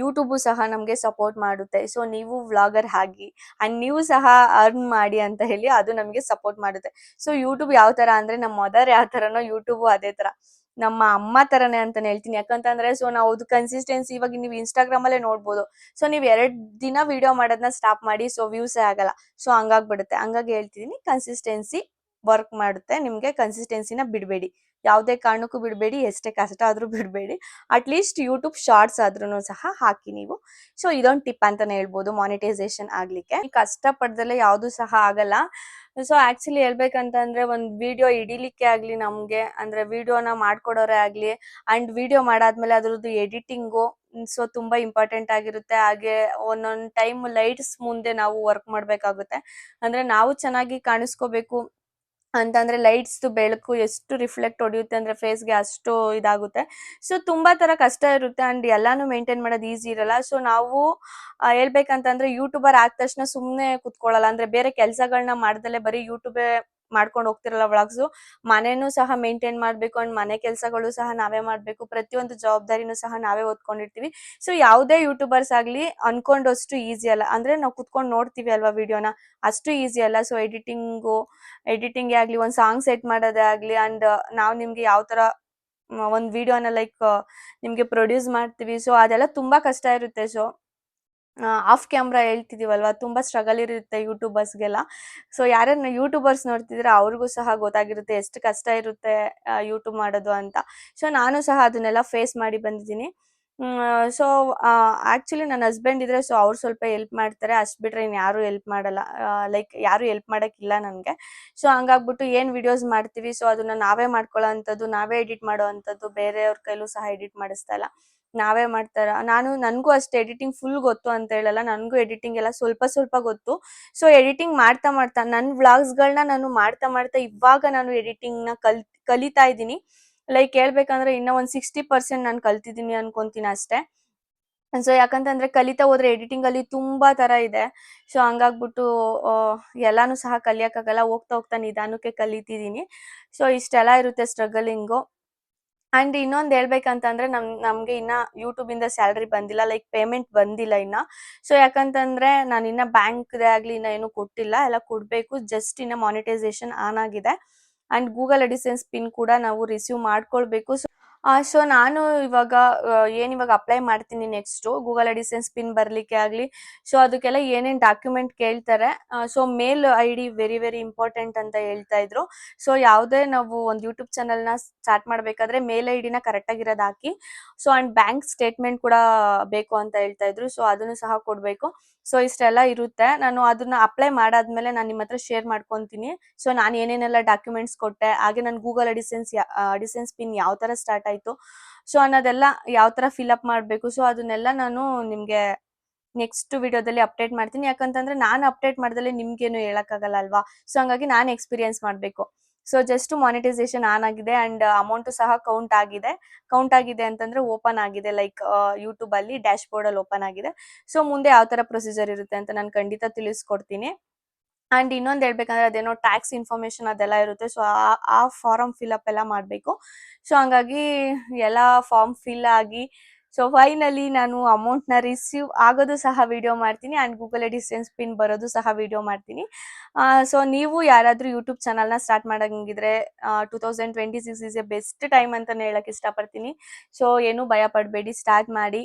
ಯೂಟ್ಯೂಬ್ ಸಹ ನಮ್ಗೆ ಸಪೋರ್ಟ್ ಮಾಡುತ್ತೆ. ಸೊ ನೀವು ವ್ಲಾಗರ್ ಆಗಿ ಅಂಡ್ ನೀವು ಸಹ ಅರ್ನ್ ಮಾಡಿ ಅಂತ ಹೇಳಿ ಅದು ನಮ್ಗೆ ಸಪೋರ್ಟ್ ಮಾಡುತ್ತೆ. ಸೊ ಯೂಟ್ಯೂಬ್ ಯಾವ ತರ ಅಂದ್ರೆ ನಮ್ಮ ಮದರ್ ಯಾವ ತರನೋ ಯೂಟ್ಯೂಬ್ ಅದೇ ತರ, ನಮ್ಮ ಅಮ್ಮ ತರನೇ ಅಂತಾನೆ ಹೇಳ್ತೀನಿ. ಯಾಕಂತಂದ್ರೆ ಸೊ ನಾವು ಕನ್ಸಿಸ್ಟೆನ್ಸಿ ಇವಾಗ ನೀವು ಇನ್ಸ್ಟಾಗ್ರಾಮ್ ಅಲ್ಲೇ ನೋಡ್ಬೋದು. ಸೊ ನೀವ್ 2 ದಿನ ವಿಡಿಯೋ ಮಾಡೋದನ್ನ ಸ್ಟಾಪ್ ಮಾಡಿ ಸೊ ವ್ಯೂಸೇ ಆಗಲ್ಲ. ಸೊ ಹಂಗಾಗ್ಬಿಡುತ್ತೆ. ಹಂಗಾಗಿ ಹೇಳ್ತಿದೀನಿ, ಕನ್ಸಿಸ್ಟೆನ್ಸಿ ವರ್ಕ್ ಮಾಡುತ್ತೆ. ನಿಮ್ಗೆ ಕನ್ಸಿಸ್ಟೆನ್ಸಿನ ಬಿಡಬೇಡಿ, ಯಾವುದೇ ಕಾರಣಕ್ಕೂ ಬಿಡಬೇಡಿ, ಎಷ್ಟೇ ಕಷ್ಟ ಆದ್ರೂ ಬಿಡಬೇಡಿ. ಅಟ್ಲೀಸ್ಟ್ ಯೂಟ್ಯೂಬ್ ಶಾರ್ಟ್ಸ್ ಆದ್ರೂ ಸಹ ಹಾಕಿ ನೀವು. ಸೊ ಇದೊಂದು ಟಿಪ್ ಅಂತಾನೆ ಹೇಳ್ಬೋದು ಮಾನಿಟೈಸೇಷನ್ ಆಗ್ಲಿಕ್ಕೆ. ಕಷ್ಟ ಪಡ್ದಲ್ಲೇ ಯಾವ್ದು ಸಹ ಆಗಲ್ಲ. ಸೊ ಆಕ್ಚುಲಿ ಹೇಳ್ಬೇಕಂತಂದ್ರೆ ಒಂದ್ ವಿಡಿಯೋ ಹಿಡಿಲಿಕ್ಕೆ ಆಗ್ಲಿ, ನಮ್ಗೆ ಅಂದ್ರೆ ವಿಡಿಯೋನ ಮಾಡ್ಕೊಡೋರೇ ಆಗ್ಲಿ ಅಂಡ್ ವಿಡಿಯೋ ಮಾಡಾದ್ಮೇಲೆ ಅದ್ರದ್ದು ಎಡಿಟಿಂಗು ಸೊ ತುಂಬಾ ಇಂಪಾರ್ಟೆಂಟ್ ಆಗಿರುತ್ತೆ. ಹಾಗೆ ಒಂದೊಂದ್ ಟೈಮ್ ಲೈಟ್ಸ್ ಮುಂದೆ ನಾವು ವರ್ಕ್ ಮಾಡ್ಬೇಕಾಗುತ್ತೆ. ಅಂದ್ರೆ ನಾವು ಚೆನ್ನಾಗಿ ಕಾಣಿಸ್ಕೋಬೇಕು ಅಂತಂದ್ರೆ ಲೈಟ್ಸ್ ಬೆಳಕು ಎಷ್ಟು ರಿಫ್ಲೆಕ್ಟ್ ಹೊಡೆಯುತ್ತೆ ಅಂದ್ರೆ ಫೇಸ್ಗೆ ಅಷ್ಟು ಇದಾಗುತ್ತೆ. ಸೊ ತುಂಬಾ ತರ ಕಷ್ಟ ಇರುತ್ತೆ ಅಂಡ್ ಎಲ್ಲಾನು ಮೇಂಟೈನ್ ಮಾಡೋದು ಈಸಿ ಇರಲ್ಲ. ಸೊ ನಾವು ಹೇಳ್ಬೇಕಂತಂದ್ರೆ ಯೂಟ್ಯೂಬರ್ ಆದ ತಕ್ಷಣ ಸುಮ್ನೆ ಕುತ್ಕೊಳ್ಳಲ್ಲ, ಅಂದ್ರೆ ಬೇರೆ ಕೆಲ್ಸಗಳನ್ನ ಮಾಡ್ದಲೆ ಬರೀ ಯೂಟ್ಯೂಬ್ ಮಾಡ್ಕೊಂಡು ಹೋಗ್ತಿರಲ್ಲ ವ್ಲಾಗ್ಸು. ಮನೆನೂ ಸಹ ಮೇಂಟೈನ್ ಮಾಡ್ಬೇಕು ಅಂಡ್ ಮನೆ ಕೆಲಸಗಳು ಸಹ ನಾವೇ ಮಾಡ್ಬೇಕು, ಪ್ರತಿಯೊಂದು ಜವಾಬ್ದಾರಿನೂ ಸಹ ನಾವೇ ಹೊತ್ಕೊಂಡಿರ್ತೀವಿ. ಸೊ ಯಾವುದೇ ಯೂಟ್ಯೂಬರ್ಸ್ ಆಗ್ಲಿ ಅನ್ಕೊಂಡಷ್ಟು ಈಸಿ ಅಲ್ಲ. ಅಂದ್ರೆ ನಾವು ಕುತ್ಕೊಂಡು ನೋಡ್ತೀವಿ ಅಲ್ವಾ ವಿಡಿಯೋನ, ಅಷ್ಟು ಈಸಿ ಅಲ್ಲ. ಸೊ ಎಡಿಟಿಂಗ್ ಆಗ್ಲಿ, ಒಂದ್ ಸಾಂಗ್ ಸೆಟ್ ಮಾಡೋದೇ ಆಗ್ಲಿ, ಅಂಡ್ ನಾವು ನಿಮ್ಗೆ ಯಾವ ತರ ಒಂದ್ ವಿಡಿಯೋನ ಲೈಕ್ ನಿಮ್ಗೆ ಪ್ರೊಡ್ಯೂಸ್ ಮಾಡ್ತೀವಿ. ಸೊ ಅದೆಲ್ಲ ತುಂಬಾ ಕಷ್ಟ ಇರುತ್ತೆ. ಸೊ ಆಫ್ ಕ್ಯಾಮ್ರಾ ಹೇಳ್ತಿದೀವಲ್ವಾ, ತುಂಬಾ ಸ್ಟ್ರಗಲ್ ಇರುತ್ತೆ ಯೂಟ್ಯೂಬರ್ಸ್ಗೆಲ್ಲ. ಸೊ ಯಾರನ್ನ ಯೂಟ್ಯೂಬರ್ಸ್ ನೋಡ್ತಿದ್ರೆ ಅವ್ರಿಗೂ ಸಹ ಗೊತ್ತಾಗಿರುತ್ತೆ ಎಷ್ಟು ಕಷ್ಟ ಇರುತ್ತೆ ಯೂಟ್ಯೂಬ್ ಮಾಡೋದು ಅಂತ. ಸೊ ನಾನು ಸಹ ಅದನ್ನೆಲ್ಲ ಫೇಸ್ ಮಾಡಿ ಬಂದಿದ್ದೀನಿ. ಸೊ ಆಕ್ಚುಲಿ ನನ್ನ ಹಸ್ಬೆಂಡ್ ಇದ್ರೆ ಸೊ ಅವ್ರು ಸ್ವಲ್ಪ ಹೆಲ್ಪ್ ಮಾಡ್ತಾರೆ, ಅಷ್ಟ್ ಬಿಟ್ರೆ ಇನ್ ಯಾರು ಹೆಲ್ಪ್ ಮಾಡಲ್ಲ. ಲೈಕ್ ಯಾರು ಹೆಲ್ಪ್ ಮಾಡಕ್ಕಿಲ್ಲ ನನ್ಗೆ. ಸೊ ಹಂಗಾಗ್ಬಿಟ್ಟು ಏನ್ ವಿಡಿಯೋಸ್ ಮಾಡ್ತೀವಿ ಸೊ ಅದನ್ನ ನಾವೇ ಮಾಡ್ಕೊಳ್ಳೋ ಅಂಥದ್ದು, ನಾವೇ ಎಡಿಟ್ ಮಾಡೋ ಅಂಥದ್ದು, ಬೇರೆಯವ್ರ ಕೈಲೂ ಸಹ ಎಡಿಟ್ ಮಾಡಿಸ್ತಾ ಇಲ್ಲ, ನಾವೇ ಮಾಡ್ತಾರ. ನನ್ಗೂ ಅಷ್ಟೇ ಎಡಿಟಿಂಗ್ ಫುಲ್ ಗೊತ್ತು ಅಂತ ಹೇಳಲ್ಲ, ನನ್ಗೂ ಎಡಿಟಿಂಗ್ ಎಲ್ಲ ಸ್ವಲ್ಪ ಸ್ವಲ್ಪ ಗೊತ್ತು. ಸೊ ಎಡಿಟಿಂಗ್ ಮಾಡ್ತಾ ಮಾಡ್ತಾ ನನ್ನ ವ್ಲಾಗ್ಸ್ಗಳನ್ನ ನಾನು ಮಾಡ್ತಾ ಮಾಡ್ತಾ ಇವಾಗ ನಾನು ಎಡಿಟಿಂಗ್ ನ ಕಲಿತಾ ಇದ್ದೀನಿ. ಲೈಕ್ ಹೇಳ್ಬೇಕಂದ್ರೆ ಇನ್ನ ಒಂದ್ 60% ನಾನು ಕಲ್ತಿದ್ದೀನಿ ಅನ್ಕೊಂತೀನಿ ಅಷ್ಟೇ. ಸೊ ಯಾಕಂತಂದ್ರೆ ಕಲಿತಾ ಹೋದ್ರೆ ಎಡಿಟಿಂಗ್ ಅಲ್ಲಿ ತುಂಬಾ ತರ ಇದೆ. ಸೊ ಹಂಗಾಗ್ಬಿಟ್ಟು ಎಲ್ಲಾನು ಸಹ ಕಲಿಯಕ್ಕಾಗಲ್ಲ, ಹೋಗ್ತಾ ಹೋಗ್ತಾ ನಿಧಾನಕ್ಕೆ ಕಲಿತಿದೀನಿ. ಸೊ ಇಷ್ಟೆಲ್ಲ ಇರುತ್ತೆ ಸ್ಟ್ರಗಲಿಂಗು. ಅಂಡ್ ಇನ್ನೊಂದ್ ಹೇಳ್ಬೇಕಂತಂದ್ರೆ ನಮ್ಗೆ ಇನ್ನ ಯೂಟ್ಯೂಬ್ ಇಂದ ಸ್ಯಾಲ್ರಿ ಬಂದಿಲ್ಲ, ಲೈಕ್ ಪೇಮೆಂಟ್ ಬಂದಿಲ್ಲ ಇನ್ನ. ಸೊ ಯಾಕಂತಂದ್ರೆ ನಾನು ಇನ್ನ ಬ್ಯಾಂಕ್ ಆಗ್ಲಿ ಇನ್ನ ಏನು ಕೊಟ್ಟಿಲ್ಲ, ಎಲ್ಲ ಕೊಡ್ಬೇಕು. ಜಸ್ಟ್ ಇನ್ನ ಮಾನಿಟೈಸೇಷನ್ ಆನ್ ಆಗಿದೆ ಅಂಡ್ ಗೂಗಲ್ ಅಡಿಸೆನ್ಸ್ ಪಿನ್ ಕೂಡ ನಾವು ರಿಸೀವ್ ಮಾಡ್ಕೊಳ್ಬೇಕು. ಸೊ ನಾನು ಇವಾಗ ಇವಾಗ ಅಪ್ಲೈ ಮಾಡ್ತೀನಿ ನೆಕ್ಸ್ಟ್ ಗೂಗಲ್ ಅಡಿಸೆನ್ಸ್ ಪಿನ್ ಬರ್ಲಿಕ್ಕೆ ಆಗ್ಲಿ. ಸೊ ಅದಕ್ಕೆಲ್ಲ ಏನೇನ್ ಡಾಕ್ಯುಮೆಂಟ್ ಕೇಳ್ತಾರೆ. ಸೊ ಮೇಲ್ ID ವೆರಿ ವೆರಿ ಇಂಪಾರ್ಟೆಂಟ್ ಅಂತ ಹೇಳ್ತಾ ಇದ್ರು. ಸೊ ಯಾವುದೇ ನಾವು ಒಂದು ಯೂಟ್ಯೂಬ್ ಚಾನಲ್ ನ ಸ್ಟಾರ್ಟ್ ಮಾಡ್ಬೇಕಾದ್ರೆ ಮೇಲ್ ID ನ ಕರೆಕ್ಟ್ ಆಗಿರೋದು ಹಾಕಿ. ಸೊ ಅಂಡ್ ಬ್ಯಾಂಕ್ ಸ್ಟೇಟ್ಮೆಂಟ್ ಕೂಡ ಬೇಕು ಅಂತ ಹೇಳ್ತಾ ಇದ್ರು. ಸೊ ಅದನ್ನು ಸಹ ಕೊಡ್ಬೇಕು. ಸೊ ಇಷ್ಟೆಲ್ಲ ಇರುತ್ತೆ. ನಾನು ಅದನ್ನ ಅಪ್ಲೈ ಮಾಡಾದ್ಮೇಲೆ ನಾನು ನಿಮ್ಮ ಹತ್ರ ಶೇರ್ ಮಾಡ್ಕೊಂತೀನಿ. ಸೊ ನಾನು ಏನೇನೆಲ್ಲ ಡಾಕ್ಯುಮೆಂಟ್ಸ್ ಕೊಟ್ಟೆ, ಹಾಗೆ ನನ್ನ ಗೂಗಲ್ ಅಡಿಸೆನ್ಸ್ ಪಿನ್ ಯಾವ ತರ ಸ್ಟಾರ್ಟ್ ಆಯ್ತು ಸೊ ಅನ್ನೋದೆಲ್ಲ ಯಾವ ತರ ಫಿಲ್ ಅಪ್ ಮಾಡ್ಬೇಕು. ಸೊ ಅದನ್ನೆಲ್ಲ ನಾನು ನಿಮ್ಗೆ ನೆಕ್ಸ್ಟ್ ವಿಡಿಯೋದಲ್ಲಿ ಅಪ್ಡೇಟ್ ಮಾಡ್ತೀನಿ. ಯಾಕಂತಂದ್ರೆ ನಾನು ಅಪ್ಡೇಟ್ ಮಾಡ್ದಲ್ಲಿ ನಿಮ್ಗೇನು ಹೇಳಕ್ಕಾಗಲ್ಲ ಅಲ್ವಾ. ಸೊ ಹಂಗಾಗಿ ನಾನು ಎಕ್ಸ್ಪೀರಿಯನ್ಸ್ ಮಾಡ್ಬೇಕು. ಸೊ ಜಸ್ಟ್ ಮಾನಿಟೈಸೇಷನ್ ಆನ್ ಆಗಿದೆ ಅಂಡ್ ಅಮೌಂಟ್ ಸಹ ಕೌಂಟ್ ಆಗಿದೆ ಅಂತಂದ್ರೆ ಓಪನ್ ಆಗಿದೆ, ಲೈಕ್ ಯೂಟ್ಯೂಬ್ ಅಲ್ಲಿ ಡ್ಯಾಶ್ ಬೋರ್ಡ್ ಅಲ್ಲಿ ಓಪನ್ ಆಗಿದೆ. ಸೊ ಮುಂದೆ ಯಾವ ತರ ಪ್ರೊಸೀಜರ್ ಇರುತ್ತೆ ಅಂತ ನಾನು ಖಂಡಿತ ತಿಳಿಸ್ಕೊಡ್ತೀನಿ. ಅಂಡ್ ಇನ್ನೊಂದ್ ಹೇಳ್ಬೇಕಂದ್ರೆ ಅದೇನೋ ಟ್ಯಾಕ್ಸ್ ಇನ್ಫಾರ್ಮೇಶನ್ ಅದೆಲ್ಲ ಇರುತ್ತೆ. ಸೊ ಆ ಫಾರಂ ಫಿಲ್ ಅಪ್ ಎಲ್ಲ ಮಾಡ್ಬೇಕು. ಸೊ ಹಂಗಾಗಿ ಎಲ್ಲ ಫಾರ್ಮ್ ಫಿಲ್ ಆಗಿ ಸೊ ಫೈನಲಿ ನಾನು ಅಮೌಂಟ್ ನ ರಿಸೀವ್ ಆಗೋದು ಸಹ ವಿಡಿಯೋ ಮಾಡ್ತೀನಿ ಅಂಡ್ ಗೂಗಲ್ ಅಡಿಸೆನ್ಸ್ ಪಿನ್ ಬರೋದು ಸಹ ವಿಡಿಯೋ ಮಾಡ್ತೀನಿ. ಸೊ ನೀವು ಯಾರಾದ್ರೂ ಯೂಟ್ಯೂಬ್ ಚಾನಲ್ ನ ಸ್ಟಾರ್ಟ್ ಮಾಡಂಗಿದ್ರೆ 2026 ಇಸ್ ಎ ಬೆಸ್ಟ್ ಟೈಮ್ ಅಂತಾನೆ ಹೇಳಕ್ ಇಷ್ಟಪಡ್ತೀನಿ. ಸೊ ಏನು ಭಯ ಪಡ್ಬೇಡಿ, ಸ್ಟಾರ್ಟ್ ಮಾಡಿ.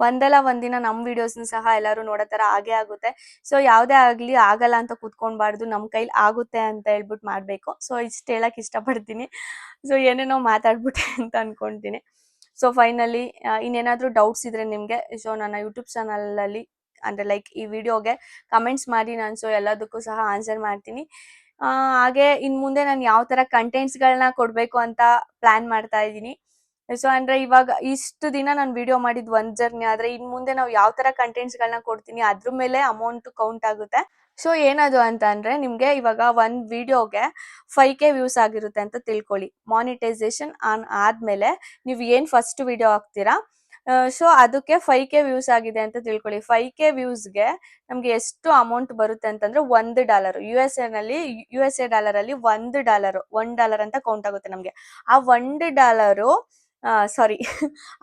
ಒಂದಲ್ಲ ಒಂದಿನ ನಮ್ ವಿಡಿಯೋಸ್ನ ಸಹ ಎಲ್ಲರೂ ನೋಡೋ ತರ ಆಗೇ ಆಗುತ್ತೆ. ಸೊ ಯಾವ್ದೇ ಆಗ್ಲಿ ಆಗಲ್ಲ ಅಂತ ಕೂತ್ಕೊಂಡ್ಬಾರ್ದು, ನಮ್ ಕೈಲಿ ಆಗುತ್ತೆ ಅಂತ ಹೇಳ್ಬಿಟ್ಟು ಮಾಡ್ಬೇಕು. ಸೊ ಇಷ್ಟ ಹೇಳಕ್ ಇಷ್ಟಪಡ್ತೀನಿ. ಸೊ ಏನೇನೋ ಮಾತಾಡ್ಬಿಟ್ಟೆ ಅಂತ ಅನ್ಕೊಂತೀನಿ. ಸೊ ಫೈನಲಿ ಇನ್ನೇನಾದ್ರೂ ಡೌಟ್ಸ್ ಇದ್ರೆ ನಿಮ್ಗೆ ಸೊ ನನ್ನ ಯೂಟ್ಯೂಬ್ ಚಾನಲ್ ಅಲ್ಲಿ ಅಂದ್ರೆ ಲೈಕ್ ಈ ವಿಡಿಯೋಗೆ ಕಮೆಂಟ್ಸ್ ಮಾಡಿ, ನಾನು ಸೊ ಎಲ್ಲದಕ್ಕೂ ಸಹ ಆನ್ಸರ್ ಮಾಡ್ತೀನಿ. ಹಾಗೆ ಇನ್ ಮುಂದೆ ನಾನು ಯಾವ ತರ ಕಂಟೆಂಟ್ಸ್ ಗಳನ್ನ ಕೊಡ್ಬೇಕು ಅಂತ ಪ್ಲಾನ್ ಮಾಡ್ತಾ ಇದ್ದೀನಿ. ಸೊ ಅಂದ್ರೆ ಇವಾಗ ಇಷ್ಟು ದಿನ ನಾನು ವಿಡಿಯೋ ಮಾಡಿದ್ ಒಂದ್ ಜರ್ನಿ ಆದ್ರೆ ಇನ್ ಮುಂದೆ ನಾವು ಯಾವ ತರ ಕಂಟೆಂಟ್ಸ್ ಗಳನ್ನ ಕೊಡ್ತೀನಿ ಅದ್ರ ಮೇಲೆ ಅಮೌಂಟ್ ಕೌಂಟ್ ಆಗುತ್ತೆ. ಸೊ ಏನದು ಅಂತ ಅಂದ್ರೆ ನಿಮ್ಗೆ ಇವಾಗ ಒಂದ್ ವಿಡಿಯೋಗೆ 5K ವ್ಯೂಸ್ ಆಗಿರುತ್ತೆ ಅಂತ ತಿಳ್ಕೊಳ್ಳಿ. ಮಾನಿಟೈಸೇಷನ್ ಆನ್ ಆದ್ಮೇಲೆ ನೀವು ಏನ್ ಫಸ್ಟ್ ವಿಡಿಯೋ ಹಾಕ್ತೀರಾ ಸೊ ಅದಕ್ಕೆ 5K ವ್ಯೂಸ್ ಆಗಿದೆ ಅಂತ ತಿಳ್ಕೊಳ್ಳಿ. 5K ವ್ಯೂಸ್ಗೆ ನಮ್ಗೆ ಎಷ್ಟು ಅಮೌಂಟ್ ಬರುತ್ತೆ ಅಂತಂದ್ರೆ $1 ಯು ಎಸ್ ಎ ಡಾಲರ್ ಅಲ್ಲಿ $1 ಅಂತ ಕೌಂಟ್ ಆಗುತ್ತೆ ನಮ್ಗೆ. ಆ $1 ಸಾರಿ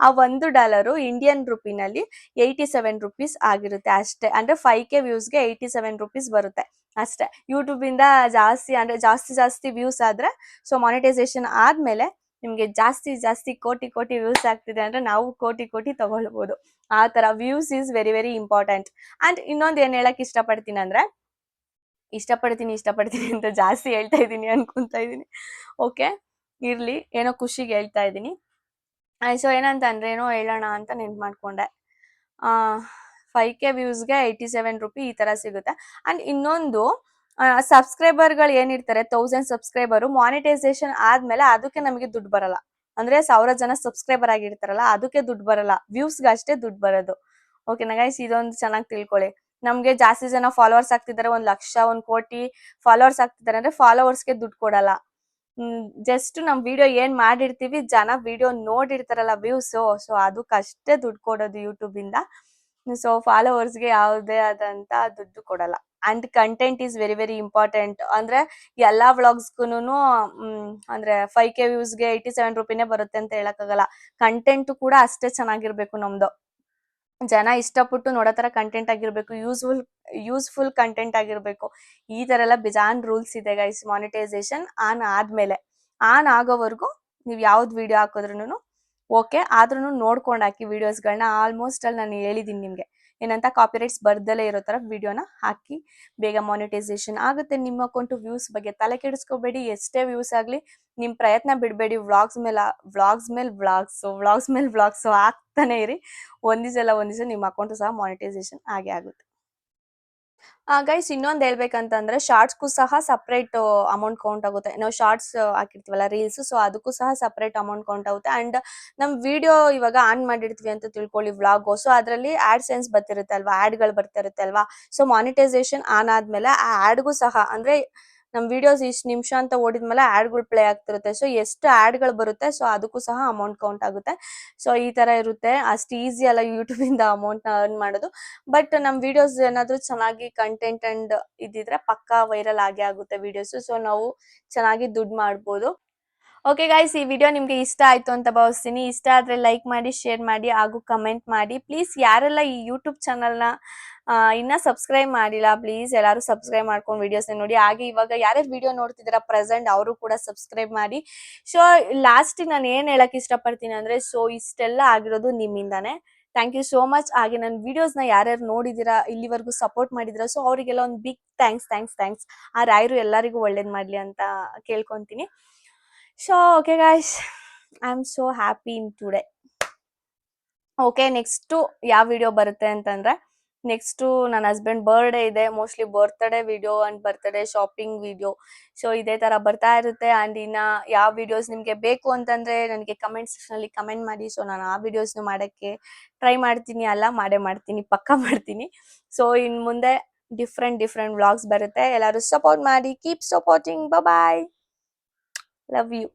ಆ $1 ಇಂಡಿಯನ್ ರುಪಿನಲ್ಲಿ 87 ರುಪೀಸ್ ಆಗಿರುತ್ತೆ ಅಷ್ಟೇ. ಅಂದ್ರೆ 5K ವ್ಯೂಸ್ಗೆ 87 ರುಪೀಸ್ ಬರುತ್ತೆ ಅಷ್ಟೇ. ಯೂಟ್ಯೂಬ್ ಇಂದ ಜಾಸ್ತಿ ಅಂದ್ರೆ ಜಾಸ್ತಿ ವ್ಯೂಸ್ ಆದ್ರೆ ಸೊ ಮಾನಿಟೈಸೇಷನ್ ಆದ್ಮೇಲೆ ನಿಮ್ಗೆ ಜಾಸ್ತಿ ಕೋಟಿ ವ್ಯೂಸ್ ಆಗ್ತಿದೆ ಅಂದ್ರೆ ನಾವು ಕೋಟಿ ತಗೊಳ್ಬಹುದು. ಆ ತರ views is very very important. And ಇನ್ನೊಂದ್ ಏನ್ ಹೇಳಕ್ ಇಷ್ಟಪಡ್ತೀನಿ ಅಂದ್ರೆ ಇಷ್ಟಪಡ್ತೀನಿ ಅಂತ ಜಾಸ್ತಿ ಹೇಳ್ತಾ ಇದ್ದೀನಿ ಅನ್ಕೊಂತಾ ಇದೀನಿ. ಓಕೆ ಇರ್ಲಿ, ಏನೋ ಖುಷಿಗೆ ಹೇಳ್ತಾ ಇದ್ದೀನಿ. ಸೊ ಏನಂತ ಅಂದ್ರೆ ಏನೋ ಹೇಳೋಣ ಅಂತ ನೆನ್ಪು ಮಾಡ್ಕೊಂಡೆ. 5K ವ್ಯೂಸ್ಗೆ 87 ರೂಪಿ ಈ ತರ ಸಿಗುತ್ತೆ. ಅಂಡ್ ಇನ್ನೊಂದು ಸಬ್ಸ್ಕ್ರೈಬರ್ಗಳು ಏನಿರ್ತಾರೆ 1000 ಸಬ್ಸ್ಕ್ರೈಬರ್ ಮಾನಿಟೈಸೇಷನ್ ಆದ್ಮೇಲೆ ಅದಕ್ಕೆ ನಮಗೆ ದುಡ್ಡು ಬರಲ್ಲ. ಅಂದ್ರೆ 1000 ಜನ ಸಬ್ಸ್ಕ್ರೈಬರ್ ಆಗಿರ್ತಾರಲ್ಲ ಅದಕ್ಕೆ ದುಡ್ಡು ಬರಲ್ಲ, ವ್ಯೂಸ್ಗೆ ಅಷ್ಟೇ ದುಡ್ಡು ಬರೋದು. ಓಕೆನಾ ಗೈಸ್, ಇದೊಂದು ಚೆನ್ನಾಗಿ ತಿಳ್ಕೊಳ್ಳಿ. ನಮ್ಗೆ ಜಾಸ್ತಿ ಜನ ಫಾಲೋವರ್ಸ್ ಆಗ್ತಿದ್ದಾರೆ, 1 ಲಕ್ಷ 1 ಕೋಟಿ ಫಾಲೋವರ್ಸ್ ಆಗ್ತಿದ್ದಾರೆ ಅಂದ್ರೆ ಫಾಲೋವರ್ಸ್ಗೆ ದುಡ್ಡು ಕೊಡಲ್ಲ. ಜಸ್ಟ್ ನಮ್ ವಿಡಿಯೋ ಏನ್ ಮಾಡಿರ್ತೀವಿ ಜನ ವಿಡಿಯೋ ನೋಡಿರ್ತಾರಲ್ಲ ವ್ಯೂಸ್, ಸೊ ಅದಕ್ಕಷ್ಟೇ ದುಡ್ಡು ಕೊಡೋದು ಯೂಟ್ಯೂಬ್ ಇಂದ. ಸೊ ಫಾಲೋವರ್ಸ್ಗೆ ಯಾವುದೇ ಆದಂತ ದುಡ್ಡು ಕೊಡಲ್ಲ and content is very very important. ಅಂದ್ರೆ ಎಲ್ಲಾ ವ್ಲಾಗ್ಸ್ಗೂ ಅಂದ್ರೆ 5K ವ್ಯೂಸ್ಗೆ 87 ರೂಪಿನೇ ಬರುತ್ತೆ ಅಂತ ಹೇಳಕ್ಕಾಗಲ್ಲ. ಕಂಟೆಂಟ್ ಕೂಡ ಅಷ್ಟೇ ಚೆನ್ನಾಗಿರ್ಬೇಕು ನಮ್ದು. ಜನ ಇಷ್ಟಪಟ್ಟು ನೋಡೋ ತರ ಕಂಟೆಂಟ್ ಆಗಿರ್ಬೇಕು, ಯೂಸ್ಫುಲ್ ಕಂಟೆಂಟ್ ಆಗಿರ್ಬೇಕು. ಈ ತರ ಎಲ್ಲ ಬೇಜಾನ್ ರೂಲ್ಸ್ ಇದೆ ಗೈಸ್. ಮಾನಿಟೈಸೇಷನ್ ಆನ್ ಆಗೋವರೆಗೂ ನೀವು ಯಾವ್ದು ವಿಡಿಯೋ ಹಾಕಿದ್ರು ಓಕೆ, ಆದ್ರೂ ನೋಡ್ಕೊಂಡು ಹಾಕಿ ವಿಡಿಯೋಸ್ಗಳನ್ನ. ಆಲ್ಮೋಸ್ಟ್ ಅಲ್ಲಿ ನಾನು ಹೇಳಿದೀನಿ ನಿಮ್ಗೆ ಏನಂತ, ಕಾಪಿರೈಟ್ಸ್ ಬರ್ದಲೇ ಇರೋ ತರ ವಿಡಿಯೋನ ಹಾಕಿ, ಬೇಗ ಮಾನಿಟೈಸೇಷನ್ ಆಗುತ್ತೆ. ನಿಮ್ಮ ಅಕೌಂಟ್ ವ್ಯೂಸ್ ಬಗ್ಗೆ ತಲೆ ಕೆಡಿಸ್ಕೋಬೇಡಿ. ಎಷ್ಟೇ ವ್ಯೂಸ್ ಆಗ್ಲಿ ನಿಮ್ ಪ್ರಯತ್ನ ಬಿಡಬೇಡಿ. ವ್ಲಾಗ್ಸ್ ಮೇಲೆ ವ್ಲಾಗ್ಸ್ ಆಗ್ತಾನೆ ಇರಿ. ಒಂದಿವ್ಸ ನಿಮ್ಮ ಅಕೌಂಟ್ ಸಹ ಮಾನಿಟೈಸೇಷನ್ ಆಗುತ್ತೆ. ಗೈಸ್, ಇನ್ನೊಂದು ಹೇಳ್ಬೇಕಂತಂದ್ರೆ ಶಾರ್ಟ್ಸ್ಗೂ ಸಹ ಸಪ್ರೇಟ್ ಅಮೌಂಟ್ ಕೌಂಟ್ ಆಗುತ್ತೆ. ನಾವು ಶಾರ್ಟ್ಸ್ ಹಾಕಿರ್ತೀವಲ್ಲ, ರೀಲ್ಸ್, ಸೊ ಅದಕ್ಕೂ ಸಹ ಸಪ್ರೇಟ್ ಅಮೌಂಟ್ ಕೌಂಟ್ ಆಗುತ್ತೆ. ಅಂಡ್ ನಮ್ ವಿಡಿಯೋ ಇವಾಗ ಆನ್ ಮಾಡಿರ್ತೀವಿ ಅಂತ ತಿಳ್ಕೊಳ್ಳಿ, ವ್ಲಾಗ್, ಸೊ ಅದರಲ್ಲಿ ಆಡ್ ಸೆನ್ಸ್ ಬರ್ತಿರುತ್ತೆ ಅಲ್ವಾ, ಆಡ್ಗಳು ಬರ್ತಾ ಇರುತ್ತೆ ಅಲ್ವಾ. ಸೊ ಮಾನಿಟೈಸೇಷನ್ ಆನ್ ಆದ್ಮೇಲೆ ಆ ಆಡ್ಗೂ ಸಹ, ಅಂದ್ರೆ ನಮ್ ವಿಡಿಯೋಸ್ ಇಷ್ಟು ನಿಮಿಷ ಅಂತ ಓಡಿದ್ಮೇಲೆ ಆಡ್ಗಳು ಪ್ಲೇ ಆಗ್ತಿರುತ್ತೆ. ಸೊ ಎಷ್ಟು ಆಡ್ಗಳು ಬರುತ್ತೆ, ಸೊ ಅದಕ್ಕೂ ಸಹ ಅಮೌಂಟ್ ಕೌಂಟ್ ಆಗುತ್ತೆ. ಸೊ ಈ ತರ ಇರುತ್ತೆ. ಅಷ್ಟು ಈಸಿ ಅಲ್ಲ ಯೂಟ್ಯೂಬ್ ಇಂದ ಅಮೌಂಟ್ ಅರ್ನ್ ಮಾಡೋದು. ಬಟ್ ನಮ್ ವಿಡಿಯೋಸ್ ಏನಾದ್ರು ಚೆನ್ನಾಗಿ ಕಂಟೆಂಟ್ ಅಂಡ್ ಇದಿದ್ರೆ ಪಕ್ಕಾ ವೈರಲ್ ಆಗೇ ಆಗುತ್ತೆ ವಿಡಿಯೋಸ್. ಸೊ ನಾವು ಚೆನ್ನಾಗಿ ದುಡ್ಡು ಮಾಡ್ಬೋದು. ಓಕೆ ಗೈಸ್, ಈ ವಿಡಿಯೋ ನಿಮ್ಗೆ ಇಷ್ಟ ಆಯ್ತು ಅಂತ ಭಾವಿಸ್ತೀನಿ. ಇಷ್ಟ ಆದ್ರೆ ಲೈಕ್ ಮಾಡಿ, ಶೇರ್ ಮಾಡಿ, ಹಾಗೂ ಕಮೆಂಟ್ ಮಾಡಿ. ಪ್ಲೀಸ್ ಯಾರೆಲ್ಲ ಈ ಯೂಟ್ಯೂಬ್ ಚಾನಲ್ನ ಇನ್ನ ಸಬ್ಸ್ಕ್ರೈಬ್ ಮಾಡಿಲ್ಲ, ಪ್ಲೀಸ್ ಎಲ್ಲರೂ ಸಬ್ಸ್ಕ್ರೈಬ್ ಮಾಡ್ಕೊಂಡು ವಿಡಿಯೋಸ್ ನೋಡಿ. ಹಾಗೆ ಇವಾಗ ಯಾರ್ಯಾರು ವಿಡಿಯೋ ನೋಡ್ತಿದ್ದೀರಾ ಪ್ರೆಸೆಂಟ್, ಅವರು ಕೂಡ ಸಬ್ಸ್ಕ್ರೈಬ್ ಮಾಡಿ. ಸೊ ಲಾಸ್ಟ್ ನಾನು ಏನ್ ಹೇಳಕ್ ಇಷ್ಟಪಡ್ತೀನಿ ಅಂದ್ರೆ, ಸೊ ಇಷ್ಟೆಲ್ಲ ಆಗಿರೋದು ನಿಮ್ಮಿಂದಾನೆ. Thank you so much. ಹಾಗೆ ನನ್ನ ವಿಡಿಯೋಸ್ನ ಯಾರ್ಯಾರು ನೋಡಿದೀರಾ, ಇಲ್ಲಿವರೆಗೂ ಸಪೋರ್ಟ್ ಮಾಡಿದಿರಾ, ಸೊ ಅವರಿಗೆಲ್ಲ ಒಂದು ಬಿಗ್ ಥ್ಯಾಂಕ್ಸ್. ಆ ರಾಯರು ಎಲ್ಲರಿಗೂ ಒಳ್ಳೇದ್ ಮಾಡ್ಲಿ ಅಂತ ಕೇಳ್ಕೊಂತೀನಿ. So okay guys, I am so happy in today. Okay, next ಯಾವ ವಿಡಿಯೋ ಬರುತ್ತೆ ಅಂತಂದ್ರೆ, ನೆಕ್ಸ್ಟ್ ನನ್ನ ಹಸ್ಬೆಂಡ್ ಬರ್ಡೇ ಇದೆ. Mostly birthday video and birthday shopping video, so ಇದೇ ತರ ಬರ್ತಾ ಇರುತ್ತೆ. ಅಂಡ್ ಇನ್ನ ಯಾವ ವಿಡಿಯೋಸ್ ನಿಮ್ಗೆ ಬೇಕು ಅಂತಂದ್ರೆ ನನಗೆ ಕಮೆಂಟ್ ಸೆಕ್ಷನ್ ಅಲ್ಲಿ ಕಮೆಂಟ್ ಮಾಡಿ. ಸೊ ನಾನು ಆ ವಿಡಿಯೋಸ್ನ ಮಾಡಕ್ಕೆ ಟ್ರೈ ಮಾಡ್ತೀನಿ, ಮಾಡೇ ಮಾಡ್ತೀನಿ, ಪಕ್ಕಾ ಮಾಡ್ತೀನಿ. ಸೊ ಇನ್ ಮುಂದೆ ಡಿಫ್ರೆಂಟ್ ವ್ಲಾಗ್ಸ್ ಬರುತ್ತೆ. ಎಲ್ಲರೂ ಸಪೋರ್ಟ್ ಮಾಡಿ, keep supporting. Bye, love you.